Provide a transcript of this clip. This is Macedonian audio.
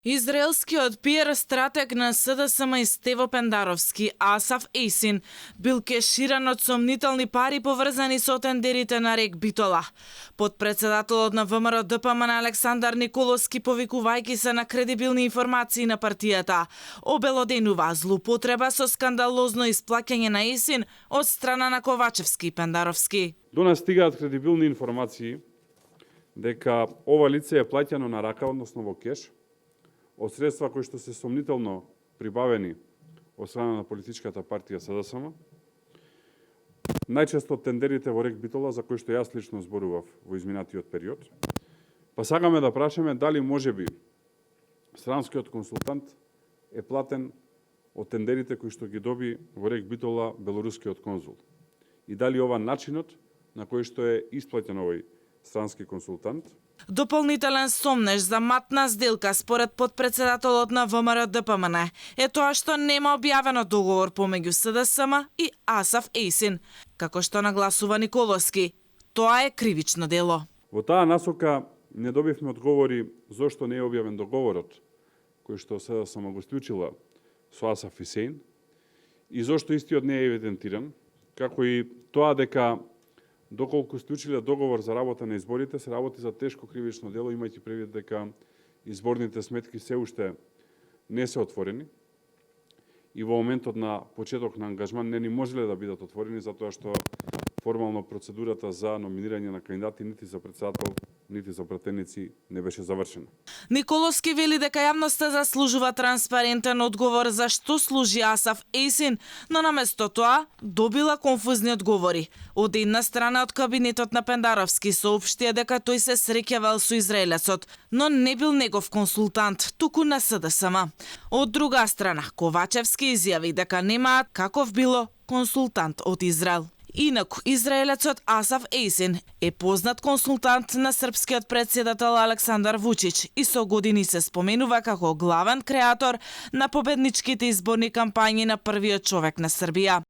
Израелскиот пиар стратег на СДСМ и Стево Пендаровски, Асаф Ейсин, бил кеширан од сомнителни пари поврзани со тендерите на рек Битола. Подпредседателот на ВМРО ДПМН Александар Николовски, повикувајќи се на кредибилни информации на партијата, обелоденува злоупотреба со скандалозно исплаќање на Ейсин од страна на Ковачевски и Пендаровски. До нас стигаат кредибилни информации дека ова лице е плаќано на рака, односно во кеш, од средства кои што се сомнително прибавени од страна на политичката партија СДСМ, најчесто тендерите во рек Битола, за кои што јас лично зборував во изминатиот период. Па сакаме да прашаме дали можеби странскиот консултант е платен од тендерите кои што ги доби во рек Битола белорускиот конзул. И дали ова начинот на кој што е исплатен овој странски консултант. Дополнителен сомнеж за матна сделка според подпредседателот на ВМРО ДПМН е тоа што нема објавено договор помеѓу СДСМ и Асаф Ейсин, како што нагласува Николовски. Тоа е кривично дело. Во таа насока не добивме одговори зошто не е објавен договорот кој што СДСМ го склучила со Асаф Ейсин и зошто истиот не е евидентиран, како и тоа дека доколку склучиле договор за работа на изборите, се работи за тешко кривично дело, имајќи предвид дека изборните сметки се уште не се отворени и во моментот на почеток на ангажман не ни можеле да бидат отворени, затоа што формално процедурата за номинирање на кандидати нити за претседател, нити за пратеници не беше завршена. Николовски вели дека јавноста заслужува транспарентен одговор за што служи Асаф Ейсин, но наместо тоа добила конфузни одговори. Од една страна од кабинетот на Пендаровски соопштија дека тој се среќавал со израелецот, но не бил негов консултант, туку на СДСМ. Од друга страна, Ковачевски изјави дека немаат каков било консултант од Израел. Инаку, израелецот Асаф Ейсин е познат консултант на српскиот претседател Александар Вучич и со години се споменува како главен креатор на победничките изборни кампањи на првиот човек на Србија.